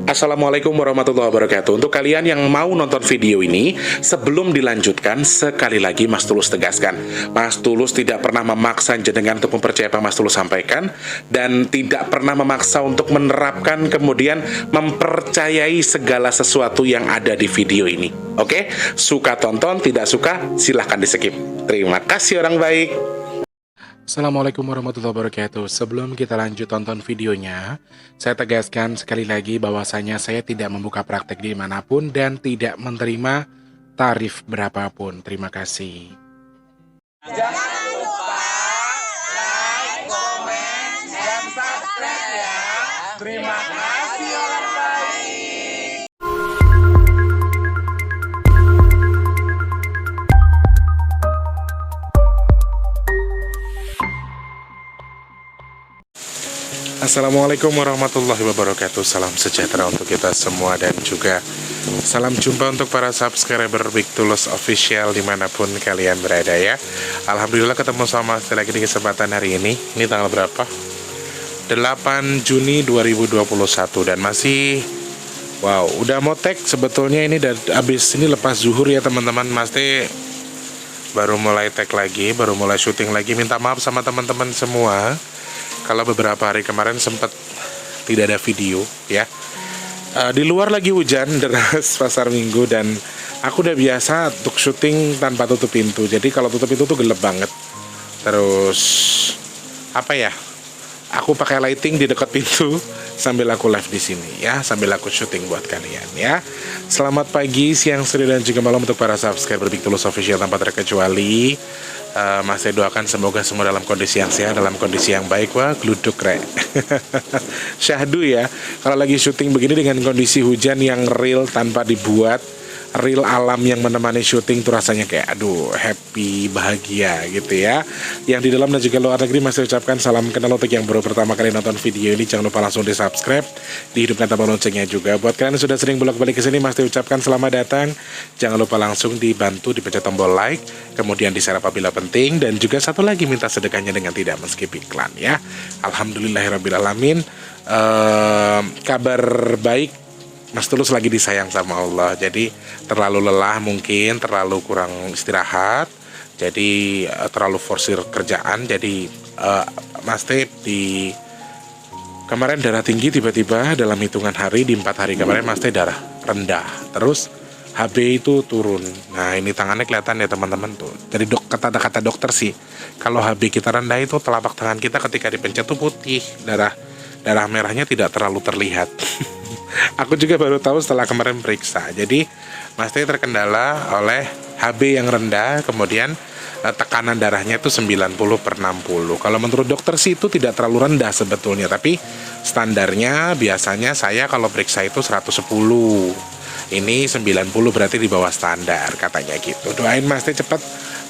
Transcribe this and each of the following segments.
Assalamualaikum warahmatullahi wabarakatuh. Untuk kalian yang mau nonton video ini, sebelum dilanjutkan, sekali lagi Mas Tulus tegaskan, Mas Tulus tidak pernah memaksa jenengan untuk mempercayai apa Mas Tulus sampaikan, dan tidak pernah memaksa untuk menerapkan kemudian mempercayai segala sesuatu yang ada di video ini. Oke? Suka tonton, tidak suka silahkan di skip. Terima kasih orang baik. Assalamualaikum warahmatullahi wabarakatuh. Sebelum kita lanjut tonton videonya, saya tegaskan sekali lagi bahwasanya saya tidak membuka praktek dimanapun dan tidak menerima tarif berapapun. Terima kasih. Jangan lupa like, komen, dan subscribe ya. Terima kasih orang baik. Assalamualaikum warahmatullahi wabarakatuh. Salam sejahtera untuk kita semua dan juga salam jumpa untuk para subscriber Big Tulus Official dimanapun kalian berada ya. Alhamdulillah ketemu sama saya lagi di kesempatan hari ini. Ini tanggal berapa? 8 Juni 2021 dan masih wow, udah mau tag sebetulnya ini dan abis ini lepas zuhur ya teman-teman. Masih baru mulai tag lagi, baru mulai syuting lagi. Minta maaf sama teman-teman semua kalau beberapa hari kemarin sempat tidak ada video ya. Di luar lagi hujan deras pasar minggu dan aku udah biasa untuk syuting tanpa tutup pintu. Jadi kalau tutup pintu tuh gelap banget. Terus apa ya? Aku pakai lighting di dekat pintu sambil aku live di sini ya, sambil aku syuting buat kalian ya. Selamat pagi, siang, sore dan juga malam untuk para subscriber Big Tulus Official tanpa terkecuali. Mas saya doakan semoga semua dalam kondisi yang sehat, dalam kondisi yang baik. Wah, gluduk rek. Syahdu ya. Kalau lagi syuting begini dengan kondisi hujan yang real tanpa dibuat, real alam yang menemani syuting tuh rasanya kayak aduh happy, bahagia gitu ya. Yang di dalam dan juga luar negeri masih ucapkan salam kenal untuk yang baru pertama kali nonton video ini. Jangan lupa langsung di subscribe, dihidupkan tombol loncengnya juga. Buat kalian yang sudah sering bolak-balik ke sini masih ucapkan selamat datang. Jangan lupa langsung dibantu dipencet tombol like, kemudian di-share apabila penting, dan juga satu lagi minta sedekahnya dengan tidak men-skip iklan ya. Alhamdulillahirrabbilalamin. Kabar baik, Mas Tulus lagi disayang sama Allah. Jadi terlalu lelah mungkin, terlalu kurang istirahat, jadi terlalu forsir kerjaan. Jadi Mas T di kemarin darah tinggi tiba-tiba dalam hitungan hari, di 4 hari kemarin Mas T darah rendah. Terus HB itu turun. Nah ini tangannya kelihatan ya teman-teman tuh. Dari kata-kata dokter sih, kalau HB kita rendah itu telapak tangan kita ketika dipencet tuh putih, darah merahnya tidak terlalu terlihat. Aku juga baru tahu setelah kemarin periksa. Jadi Mas T terkendala oleh HB yang rendah, kemudian tekanan darahnya itu 90/60. Kalau menurut dokter sih itu tidak terlalu rendah sebetulnya, tapi standarnya biasanya saya kalau periksa itu 110. Ini 90 berarti di bawah standar katanya gitu. Doain Mas T cepat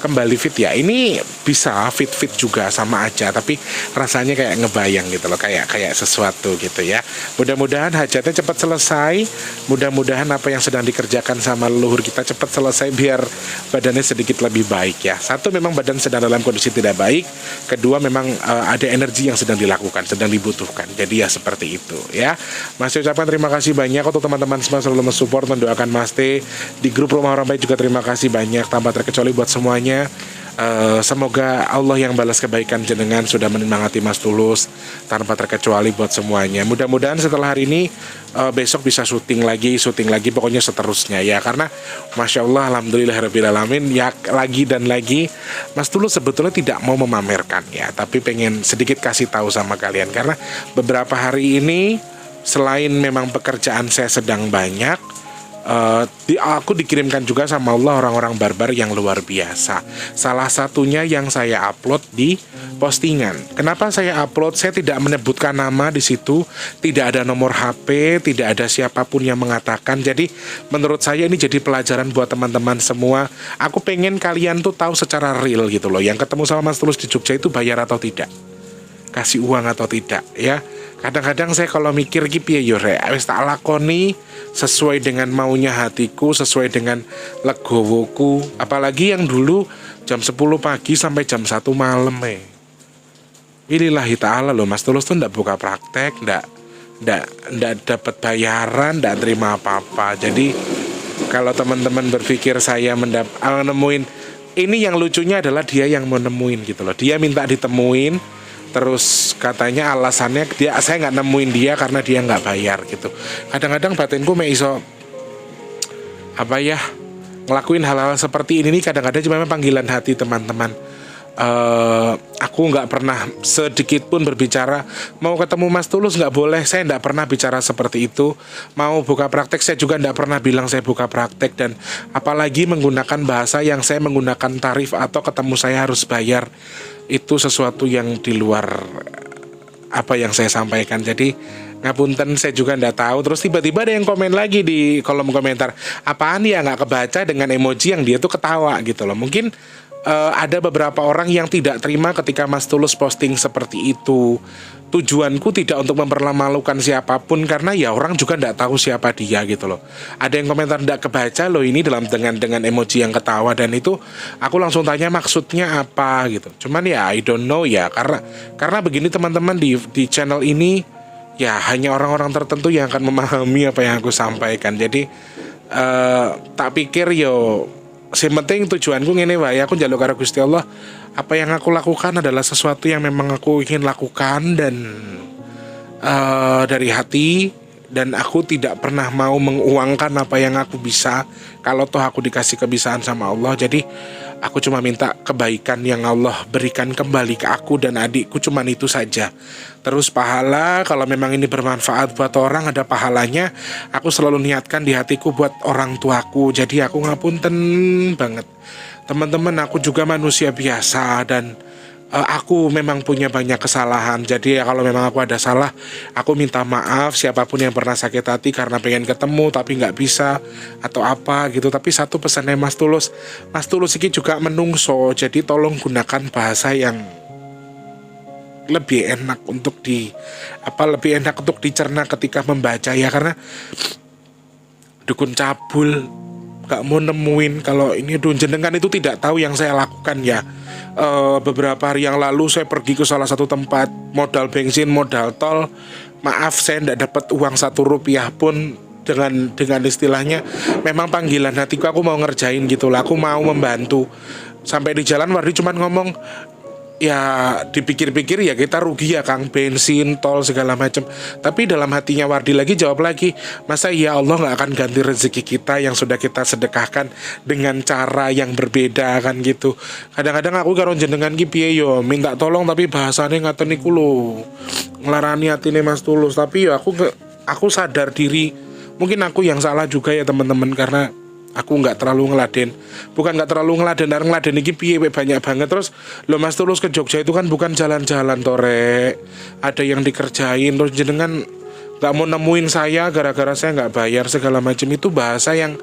kembali fit ya. Ini bisa fit juga sama aja, tapi rasanya kayak ngebayang gitu loh, kayak sesuatu gitu ya. Mudah-mudahan hajatnya cepat selesai. Mudah-mudahan apa yang sedang dikerjakan sama leluhur kita cepat selesai biar badannya sedikit lebih baik ya. Satu, memang badan sedang dalam kondisi tidak baik. Kedua, memang ada energi yang sedang dilakukan, sedang dibutuhkan. Jadi ya seperti itu ya. Mas ucapkan terima kasih banyak untuk teman-teman semua selalu mensupport, mendoakan Mas T di grup Rumah Orang Baik juga. Terima kasih banyak tanpa terkecuali buat semuanya. Semoga Allah yang balas kebaikan jenengan sudah menyemangati Mas Tulus tanpa terkecuali buat semuanya. Mudah-mudahan setelah hari ini besok bisa syuting lagi, pokoknya seterusnya ya. Karena Masya Allah, alhamdulillahirrabbilalamin ya, lagi dan lagi Mas Tulus sebetulnya tidak mau memamerkan ya, tapi pengen sedikit kasih tahu sama kalian. Karena beberapa hari ini selain memang pekerjaan saya sedang banyak, aku dikirimkan juga sama Allah orang-orang barbar yang luar biasa. Salah satunya yang saya upload di postingan. Kenapa saya upload? Saya tidak menyebutkan nama di situ, tidak ada nomor HP, tidak ada siapapun yang mengatakan. Jadi menurut saya ini jadi pelajaran buat teman-teman semua. Aku pengen kalian tuh tahu secara real gitu loh. Yang ketemu sama Mas Tulus di Jogja itu bayar atau tidak, kasih uang atau tidak ya. Kadang-kadang saya kalau mikir gitu ya yore, wis tak lakoni sesuai dengan maunya hatiku, sesuai dengan legowoku. Apalagi yang dulu jam 10 pagi sampai jam 1 malam Ilillahi ta'ala loh, Mas Tulus tuh ndak buka praktek, ndak ndak dapat bayaran, ndak terima apa-apa. Jadi kalau teman-teman berpikir saya nemuin, ini yang lucunya adalah dia yang mau nemuin gitu loh. Dia minta ditemuin, terus katanya alasannya saya nggak nemuin dia karena dia nggak bayar gitu. Kadang-kadang batinku iso apa ya, ngelakuin hal-hal seperti ini nih, kadang-kadang cuma panggilan hati teman-teman. Aku nggak pernah sedikit pun berbicara mau ketemu Mas Tulus, nggak boleh, saya nggak pernah bicara seperti itu. Mau buka praktek saya juga nggak pernah bilang saya buka praktek, dan apalagi menggunakan bahasa yang saya menggunakan tarif atau ketemu saya harus bayar. Itu sesuatu yang di luar apa yang saya sampaikan. Jadi ngapunten, saya juga nggak tahu. Terus tiba-tiba ada yang komen lagi di kolom komentar, apaan ya nggak kebaca, dengan emoji yang dia tuh ketawa gitu loh. Mungkin ada beberapa orang yang tidak terima ketika Mas Tulus posting seperti itu. Tujuanku tidak untuk mempermalukan siapapun, karena ya orang juga tidak tahu siapa dia gitu loh. Ada yang komentar tidak kebaca loh ini dengan emoji yang ketawa, dan itu aku langsung tanya maksudnya apa gitu. Cuman ya I don't know ya, karena begini teman-teman, di channel ini ya hanya orang-orang tertentu yang akan memahami apa yang aku sampaikan. Jadi tak pikir yo, yang penting tujuanku ngene wae, aku njaluk karo Gusti Allah, apa yang aku lakukan adalah sesuatu yang memang aku ingin lakukan dan dari hati, dan aku tidak pernah mau menguangkan apa yang aku bisa kalau toh aku dikasih kebiasaan sama Allah. Jadi aku cuma minta kebaikan yang Allah berikan kembali ke aku dan adikku, cuman itu saja. Terus pahala, kalau memang ini bermanfaat buat orang, ada pahalanya. Aku selalu niatkan di hatiku buat orang tuaku. Jadi aku ngapunten banget teman-teman, aku juga manusia biasa, dan aku memang punya banyak kesalahan. Jadi ya kalau memang aku ada salah, aku minta maaf siapapun yang pernah sakit hati karena pengen ketemu tapi nggak bisa atau apa gitu. Tapi satu pesannya Mas Tulus ini juga menungso, jadi tolong gunakan bahasa yang lebih enak untuk dicerna ketika membaca ya, karena dukun cabul gak mau nemuin kalau ini jenengan itu tidak tahu yang saya lakukan ya. Beberapa hari yang lalu saya pergi ke salah satu tempat, modal bensin, modal tol, maaf saya tidak dapat uang 1 rupiah pun. Dengan istilahnya memang panggilan hatiku, aku mau ngerjain gitu lah, aku mau membantu. Sampai di jalan Wardi cuman ngomong, ya dipikir-pikir ya kita rugi ya Kang, bensin, tol segala macam. Tapi dalam hatinya Wardi lagi jawab lagi, masa ya Allah nggak akan ganti rezeki kita yang sudah kita sedekahkan dengan cara yang berbeda kan gitu. Kadang-kadang aku karo jenengan ki piye yo minta tolong tapi bahasane ngaten niku lho, nglarani atine Mas Tulus. Tapi ya aku sadar diri, mungkin aku yang salah juga ya teman-teman, karena aku nggak terlalu ngeladen iki piye banyak banget. Terus lo Mas Tulus ke Jogja itu kan bukan jalan-jalan tore, ada yang dikerjain. Terus jenengan nggak mau nemuin saya gara-gara saya nggak bayar segala macam. Itu bahasa yang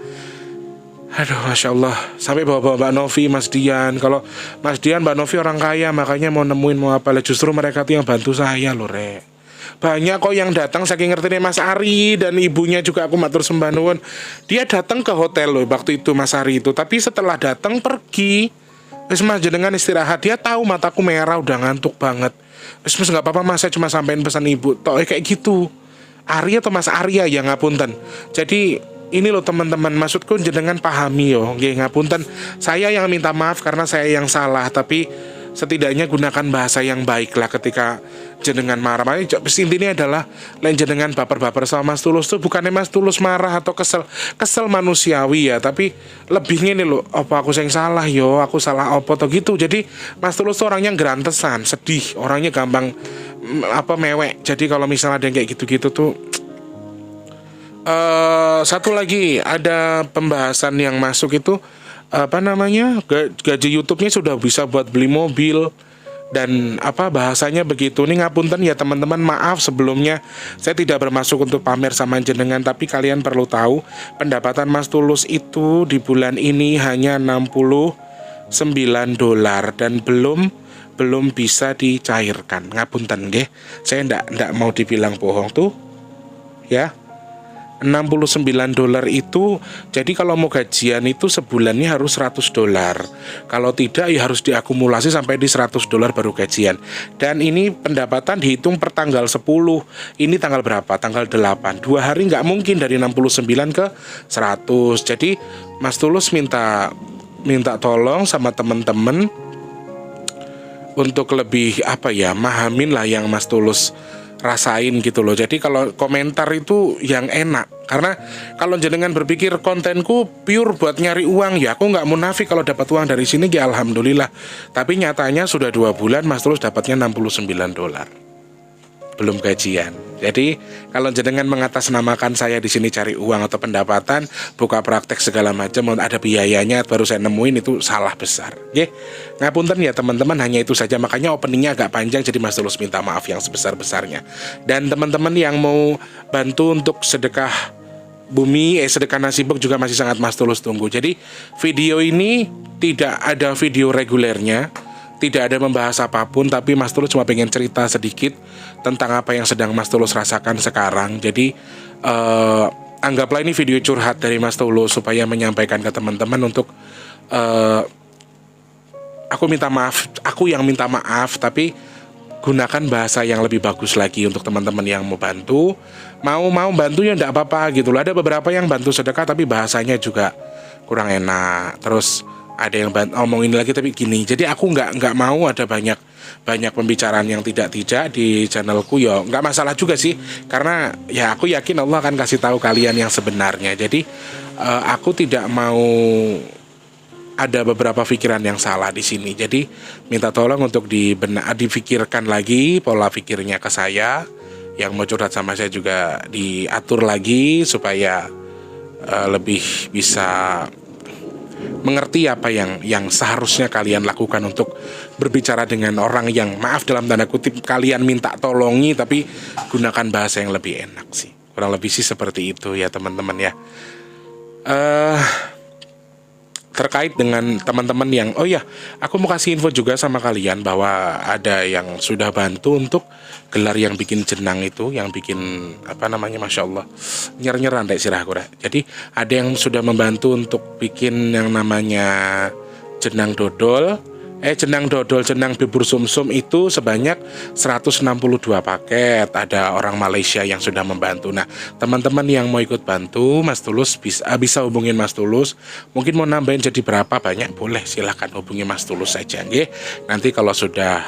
aduh Masya Allah, sampai bawa Mbak Novi, Mas Dian. Kalau Mas Dian, Mbak Novi orang kaya, makanya mau nemuin mau apa, justru mereka tuh yang bantu saya loh rek. Banyak kok yang datang, saking ngerti nih Mas Ari dan ibunya juga aku matur sembah nuwun. Dia datang ke hotel loh waktu itu Mas Ari itu, tapi setelah datang pergi. Wes Mas jenengan istirahat, dia tahu mataku merah udah ngantuk banget. Wes Mas nggak apa-apa Mas, saya cuma sampein pesan ibu. Toh kayak gitu. Ari atau Mas Arya ya ngapunten. Jadi ini loh teman-teman, maksudku jenengan pahami yo, nggih ngapunten. Saya yang minta maaf karena saya yang salah, tapi setidaknya gunakan bahasa yang baik lah ketika jenengan marah. Makanya intinya adalah lain jenengan baper-baper sama Mas Tulus tuh bukannya Mas Tulus marah atau kesel manusiawi ya, tapi lebihnya nih loh, apa aku yang salah yo, aku salah apa atau gitu. Jadi Mas Tulus tuh orangnya gerantesan, sedih, orangnya gampang mewek. Jadi kalau misalnya ada yang kayak gitu-gitu tuh satu lagi ada pembahasan yang masuk itu gaji YouTube-nya sudah bisa buat beli mobil dan bahasanya begitu. Ini ngapunten ya teman-teman, maaf sebelumnya saya tidak bermaksud untuk pamer sama jenengan, tapi kalian perlu tahu pendapatan Mas Tulus itu di bulan ini hanya $69 dan belum bisa dicairkan. Ngapunten nggih, saya ndak mau dibilang bohong tuh ya. $69 itu, jadi kalau mau gajian itu sebulannya harus $100. Kalau tidak ya harus diakumulasi sampai di $100 baru gajian. Dan ini pendapatan dihitung per tanggal 10. Ini tanggal berapa? Tanggal 8. 2 hari nggak mungkin dari 69 ke 100. Jadi Mas Tulus minta tolong sama temen-temen untuk lebih mahamin lah yang Mas Tulus rasain gitu loh. Jadi kalau komentar itu yang enak, karena kalau jenengan berpikir kontenku pure buat nyari uang, ya aku nggak munafik kalau dapat uang dari sini ya alhamdulillah. Tapi nyatanya sudah 2 bulan Mas Tulus dapatnya $69, belum gajian. Jadi kalau jenengan mengatasnamakan saya di sini cari uang atau pendapatan, buka praktek segala macam, ada biayanya baru saya nemuin, itu salah besar. Ngapunten ya teman-teman, hanya itu saja. Makanya openingnya agak panjang, jadi Mas Tulus minta maaf yang sebesar-besarnya. Dan teman-teman yang mau bantu untuk sedekah bumi, sedekah nasi box juga masih sangat Mas Tulus tunggu. Jadi video ini tidak ada video regulernya, tidak ada membahas apapun, tapi Mas Tulus cuma pengen cerita sedikit tentang apa yang sedang Mas Tulus rasakan sekarang. Jadi anggaplah ini video curhat dari Mas Tulus supaya menyampaikan ke teman-teman untuk aku yang minta maaf, tapi gunakan bahasa yang lebih bagus lagi untuk teman-teman yang mau bantu. Mau bantu ya enggak apa-apa gitu loh. Ada beberapa yang bantu sedekah tapi bahasanya juga kurang enak. Terus ada yang ngomongin lagi tapi gini. Jadi aku nggak mau ada banyak pembicaraan yang tidak di channelku. Ya nggak masalah juga sih, karena ya aku yakin Allah akan kasih tahu kalian yang sebenarnya. Jadi aku tidak mau ada beberapa pikiran yang salah di sini. Jadi minta tolong untuk difikirkan lagi pola pikirnya ke saya. Yang mau curhat sama saya juga diatur lagi supaya lebih bisa mengerti apa yang seharusnya kalian lakukan untuk berbicara dengan orang yang, maaf dalam tanda kutip, kalian minta tolongi, tapi gunakan bahasa yang lebih enak sih. Kurang lebih sih seperti itu ya teman-teman ya. Terkait dengan teman-teman yang, aku mau kasih info juga sama kalian bahwa ada yang sudah bantu untuk gelar yang bikin jenang itu, yang bikin Masya Allah, nyer-nyeran dek sirah kurang. Jadi ada yang sudah membantu untuk bikin yang namanya jenang dodol, jenang bubur sumsum itu sebanyak 162 paket. Ada orang Malaysia yang sudah membantu. Nah, teman-teman yang mau ikut bantu, Mas Tulus bisa hubungin Mas Tulus. Mungkin mau nambahin jadi berapa banyak, boleh silahkan hubungi Mas Tulus saja. Nanti kalau sudah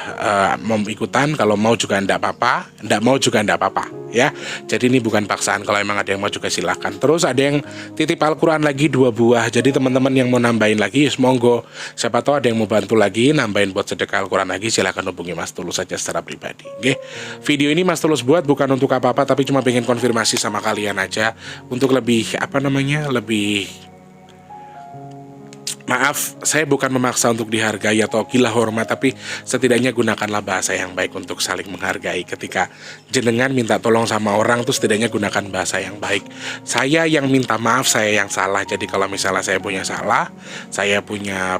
mau ikutan, kalau mau juga enggak apa-apa, enggak mau juga enggak apa-apa ya. Jadi ini bukan paksaan, kalau emang ada yang mau juga silahkan. Terus ada yang titip Al-Quran lagi 2 buah. Jadi teman-teman yang mau nambahin lagi, monggo. Siapa tahu ada yang mau bantu lagi, nambahin buat sedekah Al-Quran lagi, silahkan hubungi Mas Tulus saja secara pribadi. Video ini Mas Tulus buat bukan untuk apa-apa, tapi cuma pengen konfirmasi sama kalian aja, untuk lebih lebih maaf, saya bukan memaksa untuk dihargai atau gila hormat, tapi setidaknya gunakanlah bahasa yang baik untuk saling menghargai. Ketika jenengan minta tolong sama orang tuh setidaknya gunakan bahasa yang baik. Saya yang minta maaf, saya yang salah. Jadi kalau misalnya saya punya salah, saya punya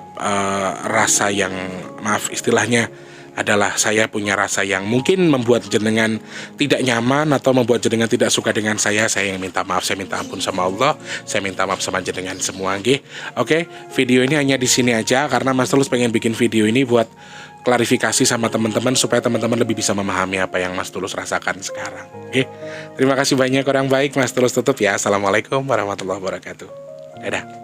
rasa yang, maaf istilahnya adalah saya punya rasa yang mungkin membuat jenengan tidak nyaman atau membuat jenengan tidak suka dengan saya yang minta maaf. Saya minta ampun sama Allah, saya minta maaf sama jenengan semua. Oke, video ini hanya di sini aja karena Mas Tulus pengen bikin video ini buat klarifikasi sama teman-teman supaya teman-teman lebih bisa memahami apa yang Mas Tulus rasakan sekarang. Terima kasih banyak orang baik. Mas Tulus tutup ya. Assalamualaikum warahmatullahi wabarakatuh. Dadah.